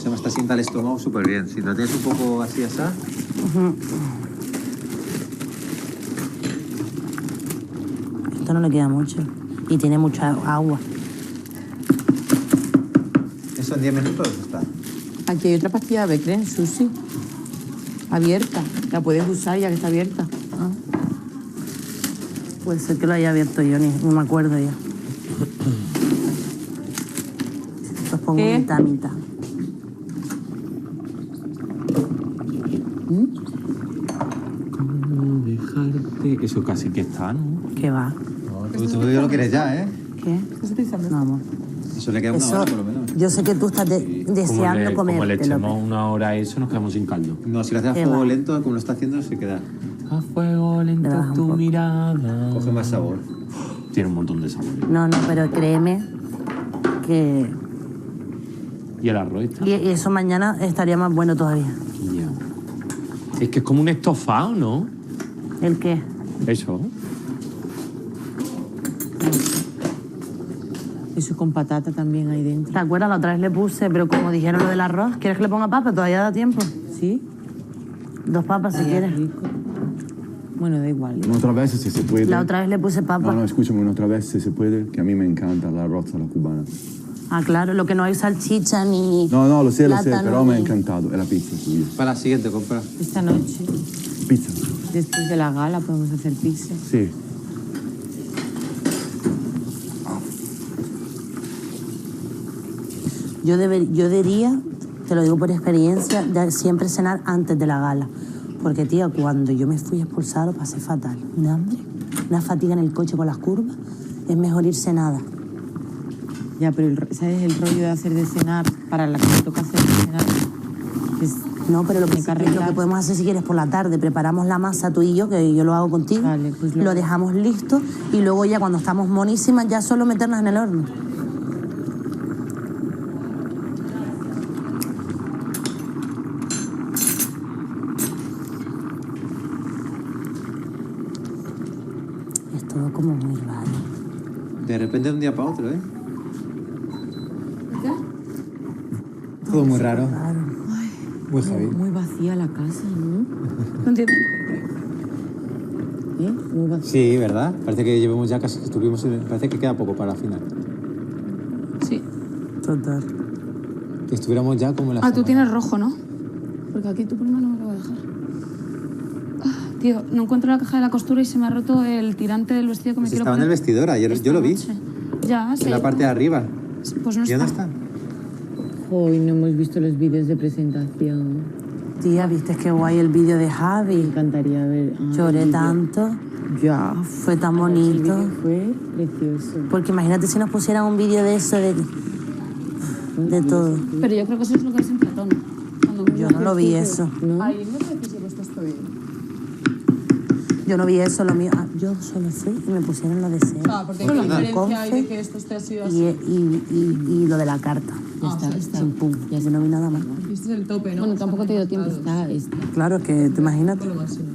se me está sienta el estómago súper bien. Si lo tienes un poco así, así. Esto no le queda mucho. Y tiene mucha agua. ¿Eso en 10 minutos está? Aquí hay otra pastilla de Becren, Susi. Abierta. La puedes usar ya que está abierta. Ah. Puede ser que lo haya abierto yo, no me acuerdo ya. Los pongo ¿Qué? mitad, mitad. Dejarte... Eso casi que está, ¿no? ¿Qué va? No, tú ya lo quieres ya, ¿eh? ¿Qué? No, amor. Eso le queda una Eso, hora por lo menos. yo sé que tú estás deseando Como le comértelo. echemos una hora a eso, nos quedamos sin caldo. No, si lo haces a Qué fuego va. lento, como lo está haciendo, se queda. A fuego Le lento baja un tu poco. mirada. Coge más sabor. Tiene un montón de sabor. No, pero créeme que... Y el arroz está... Y eso mañana estaría más bueno todavía. Ya. Es que es como un estofado, ¿no? ¿El qué? Eso. Eso con patata también ahí dentro. ¿Te acuerdas? La otra vez le puse, pero como dijeron lo del arroz, ¿quieres que le ponga papa? Todavía da tiempo. ¿Sí? 2 papas si quieres. Rico. Bueno, da igual. Otra vez, si se puede. La otra vez le puse papa. No, escúchame, una otra vez, si se puede, que a mí me encanta la arroz a la cubana. Ah, claro, lo que no hay salchicha ni... No, lo sé, plátano, pero me ha ni- encantado. Es la pizza tuya. Para la siguiente compra. Esta noche, Pizza. después de la gala, podemos hacer pizza. Sí. Yo diría, te lo digo por experiencia, de siempre cenar antes de la gala. Porque, tía, cuando yo me fui expulsada lo pasé fatal. Un hambre, una fatiga en el coche con las curvas. Es mejor irse nada. Ya, pero ¿sabes el rollo de hacer de cenar para la que me toca hacer de cenar? No, pero lo que, Hay que lo que arreglar. podemos hacer si quieres por la tarde, preparamos la masa tú y yo, que yo lo hago contigo, Vale, pues lo dejamos listo y luego ya cuando estamos monísimas ya solo meterlas en el horno. Es todo como muy raro. De repente de un día para otro, ¿eh? Todo muy raro. Muy heavy. Muy vacía la casa, ¿no? No entiendo. ¿Eh? Muy vacía. Sí, ¿verdad? Parece que llevamos ya casi... Parece que queda poco para la final. Sí. Total. Que estuviéramos ya como en la Ah, tú semana. tienes rojo, ¿no? Porque aquí tu prima no me lo va a dejar. Ah, tío, no encuentro la caja de la costura y se me ha roto el tirante del vestido que me Pues quiero estaba en poner. el vestidor ayer, esta yo lo vi. noche. Ya, sí. En la parte de arriba. Pues no ¿Y dónde está. está? Hoy no hemos visto los vídeos de presentación. Tía, ¿viste qué guay el vídeo de Me Javi? encantaría ver. Ay, Lloré el vídeo. tanto. Ya. Fue tan El bonito. vídeo fue precioso. Porque imagínate si nos pusieran un vídeo de eso, de todo. Pero yo creo que eso es lo que es en Platón. Cuando Yo no lo vi eso. ¿No? Ahí me parece que puesto estoy. Yo no vi eso, lo mío. Yo solo fui y me pusieron lo de ser. porque la diferencia hay de Confe que esto esté así o y, así. y lo de la carta. Ya está, sí, está. Pum, ya yo no vi nada más. Este es el tope, ¿no? Bueno, tampoco te dio tiempo. Está. Claro, que te imaginas.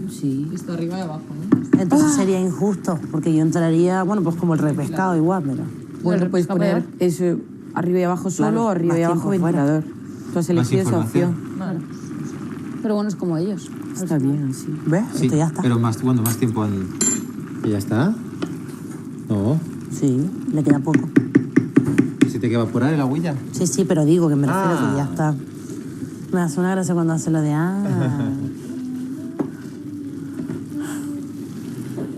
Sí. Está arriba y abajo, ¿no? Entonces sería injusto, porque yo entraría, bueno, pues como el repescado igual, pero... Bueno, puedes poner eso arriba y abajo solo Claro, o arriba más y abajo tiempo fuera. ventilador. Tú has elegido esa información. opción. Vale. Pero bueno, es como ellos. Está bien así. ¿Ves? Sí, Esto ya está. pero más, cuando más tiempo en... ¿Y ya está? No. Sí, le queda poco. ¿Si te queda evaporar el agüilla? Sí, sí, pero digo que me refiero Ah. que ya está. Me hace una gracia cuando hace lo de...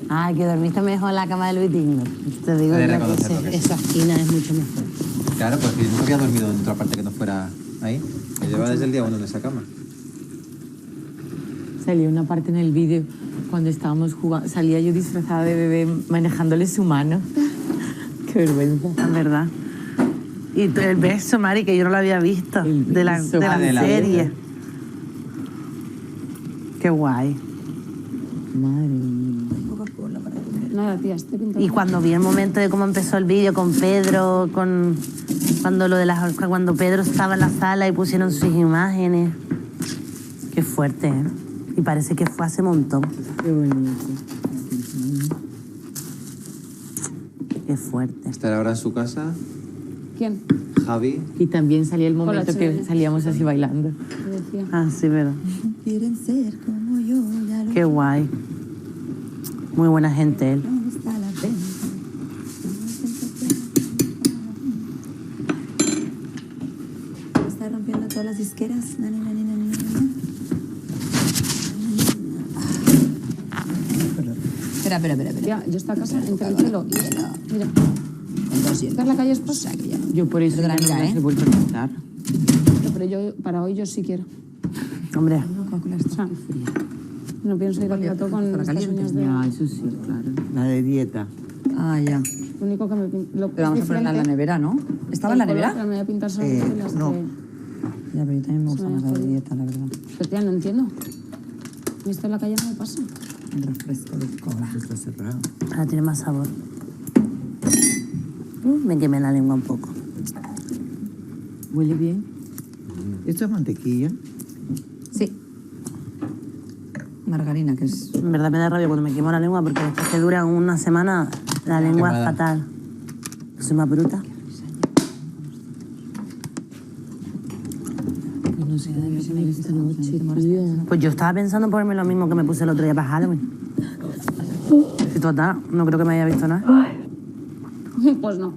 Ay, que dormiste mejor en la cama de Luis Digno. Te digo He de yo que reconocerlo que sí. esa esquina es mucho mejor. Claro, porque yo nunca había dormido en otra parte que no fuera ahí. Me lleva desde el día 1 en esa cama. Salía una parte en el vídeo cuando estábamos jugando. Salía yo disfrazada de bebé manejándole su mano. Qué vergüenza. Es verdad. Y el beso, Mari, que yo no lo había visto. El De la, beso. de la Ah, de la serie. vida. Qué guay. Madre mía. Nada, tía, estoy pintando. Y cuando vi el momento de cómo empezó el vídeo con Pedro, cuando Pedro estaba en la sala y pusieron sus imágenes. Qué fuerte, ¿eh? Y parece que fue hace montón. Qué bonito. Qué fuerte. ¿Estará ahora en su casa? ¿Quién? Javi. Y también salía el la momento que chimenea. salíamos así bailando. Te decía. Ah, sí, verdad. Quieren ser como yo, ya lo Qué guay. Muy buena gente él. ¿Dónde está la pena? Está rompiendo todas las disqueras. Na, na, na, na, na, na, na. Espera. Tía, yo esta casa entre el pelo. Mira, Con 200. esta es la calle Esposa. Yo por eso Perdona, ya no mira, las he vuelto a contar. Pero yo, para hoy yo sí quiero. Hombre, Coca-Cola O extra. sea, no pienso ir al plato con Para estas caliente. uñas de... Ya, eso sí, claro. La de dieta. Ah, ya. Lo único que me pinto... Pero vamos a ponerla en la nevera, ¿no? ¿Estaba en la nevera? Me voy a pintar solamente las no. que... Ya, pero yo también me gusta más la de dieta, la verdad. Pero tía, no entiendo. Esto en la calle no me pasa. Un refresco de cola. Está cerrado. ahora tiene más sabor. Me quemé la lengua un poco. ¿Huele bien? ¿Esto es mantequilla? Sí. Margarina, que es... En verdad me da rabia cuando me quemo la lengua porque después que dura una semana la lengua es quemada. fatal. Soy más bruta. Pues no sé qué voy a poner esta noche, tío. Pues yo estaba pensando en ponerme lo mismo que me puse el otro día para Halloween. Y total, no creo que me haya visto nada. Pues no.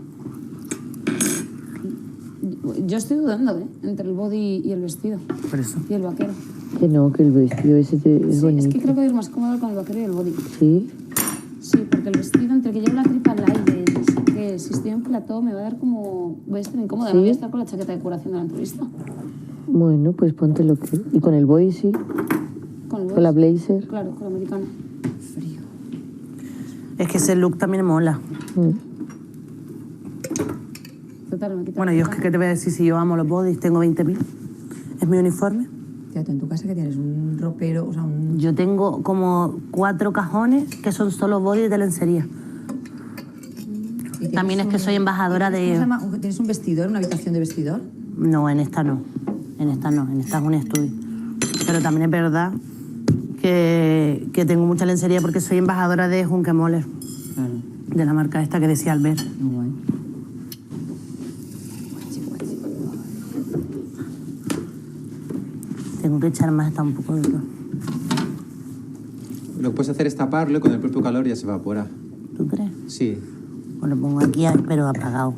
Yo estoy dudando, ¿eh? Entre el body y el vestido. Por eso. Y el vaquero. Que no, que el vestido ese es Sí, bonito. es que creo que voy a ir más cómodo con el vaquero y el body. Sí. Sí, porque el vestido, entre que llevo la tripa al aire, no sé qué, si estoy en plató me va a dar como... Voy a estar incómoda, no voy a estar con la chaqueta de curación de la entrevista. Bueno, pues ponte lo que... Y con el boy, sí. Con el Con la body. blazer. Claro, con la americana. Es que ese look también mola. Total, me quita Bueno, la yo es que, ¿qué te voy a decir? Si yo amo los bodys, tengo 20.000. Es mi uniforme. Tía, ¿tú en tu casa que tienes? Un ropero, o sea, un... Yo tengo como 4 cajones que son solo bodys de lencería. ¿Y tienes También es que soy embajadora ¿cómo se de... llama? ¿Tienes un vestidor, una habitación de vestidor? No, en esta no. En esta no. En esta es un estudio. Pero también es verdad que tengo mucha lencería porque soy embajadora de Hunkemoller. Claro. De la marca esta que decía Albert. Muy guay. Tengo que echar más, está un poco duro. Lo que puedes hacer es taparlo y con el propio calor ya se evapora. ¿Tú crees? Sí. Pues lo pongo aquí, pero apagado.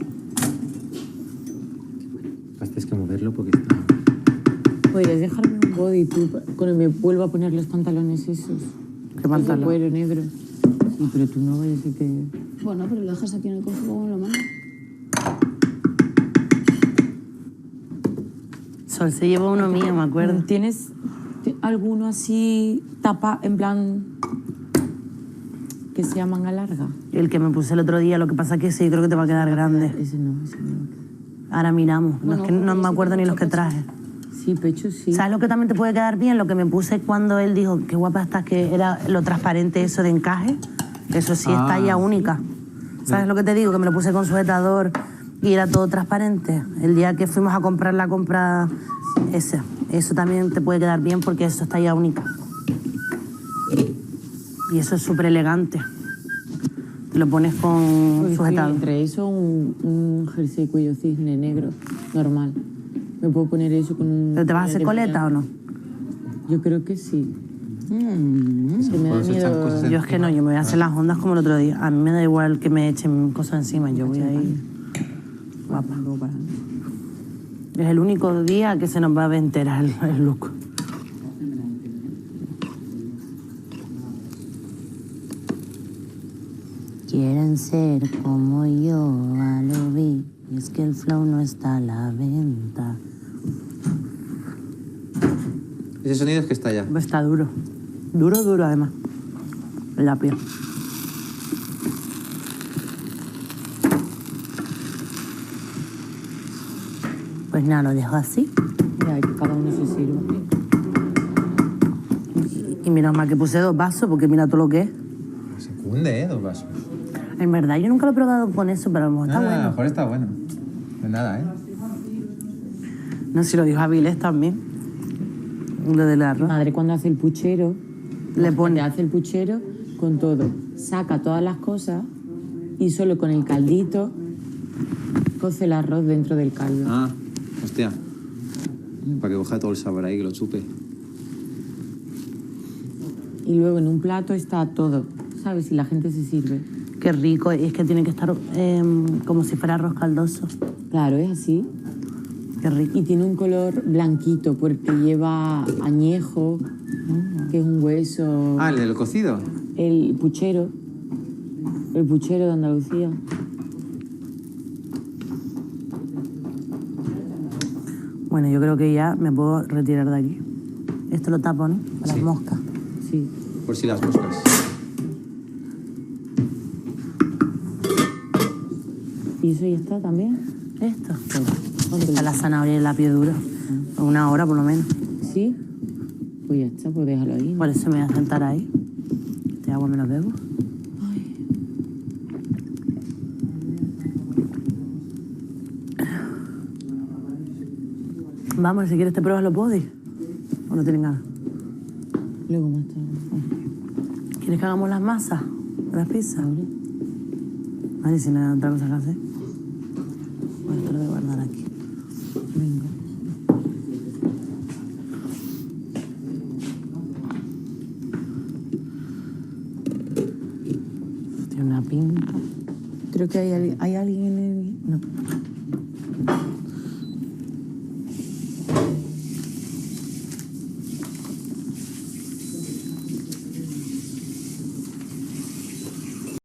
Pues tienes que moverlo porque está... Podrías dejarme un body, tú, cuando me vuelva a poner los pantalones esos. ¿Qué pantalón? De cuero negro. Sí, pero tú no vayas a que... Bueno, pero lo dejas aquí en el cofre y luego me lo manda. Sol se llevó uno mío, me acuerdo. ¿Tienes alguno así tapa, en plan, que sea manga larga? El que me puse el otro día, lo que pasa es que sí, creo que te va a quedar grande. Ese no. Ahora miramos. No, Bueno, es que no me acuerdo ni los que traje. Sí, pecho sí. ¿Sabes lo que también te puede quedar bien? Lo que me puse cuando él dijo, qué guapa estás, que era lo transparente eso de encaje. Eso sí es talla única. ¿Sabes lo que te digo? Que me lo puse con sujetador y era todo transparente. El día que fuimos a comprar la compra, ese. Eso también te puede quedar bien porque eso es talla única. Y eso es súper elegante. Te lo pones con Pues sí, sujetador. entre eso un jersey cuello cisne negro, normal. Me puedo poner eso con un... ¿Pero te vas a hacer coleta o no? Yo creo que sí. Que me da Puedes echar miedo... cosas Yo es que no, yo me voy a hacer las ondas como el otro día. A mí me da igual que me echen cosas encima, yo voy ahí guapa. Es el único día que se nos va a ver entera el look. Quieren ser como yo, a lo vi, y es que el flow no está a la venta. Ese sonido es que está ya. Está duro. Duro, duro además. La piel. Pues nada, lo dejo así. Ya, que cada uno se sirva. Y menos mal que puse 2 vasos, porque mira todo lo que es. Se cunde, 2 vasos. En verdad, yo nunca lo he probado con eso, pero a lo mejor está A lo bueno. mejor está bueno. No es nada, ¿eh? No sé si lo dijo Avilés también. Lo del arroz. Madre, cuando hace el puchero, Le pone. hace el puchero con todo. Saca todas las cosas y solo con el caldito Coce el arroz dentro del caldo. Ah, hostia. Para que coja todo el sabor ahí, que lo chupe. Y luego en un plato está todo, ¿sabes? Y la gente se sirve. Qué rico, y es que tiene que estar como si fuera arroz caldoso. Claro, es así. Qué rico. Y tiene un color blanquito porque lleva añejo, que es un hueso. Ah, el del cocido. El puchero de Andalucía. Bueno, yo creo que ya me puedo retirar de aquí. Esto lo tapo, ¿no? Para Sí. las moscas. Sí. Por si las moscas. ¿Y eso ya está también? ¿Esto? Está la zanahoria y el apio duro. Una hora por lo menos. ¿Sí? Pues ya está, pues déjalo ahí, ¿no? Por eso me voy a sentar ahí. Este agua me la bebo. Vamos, si quieres te pruebas los bodys. ¿O no tienen ganas? Luego más tarde. ¿Quieres que hagamos las masas? ¿Las pizzas? Vale, si no hay otra cosa que hacer. Bueno, esto lo voy a guardar aquí. Venga. Tiene una pinta. Creo que hay alguien en el... No.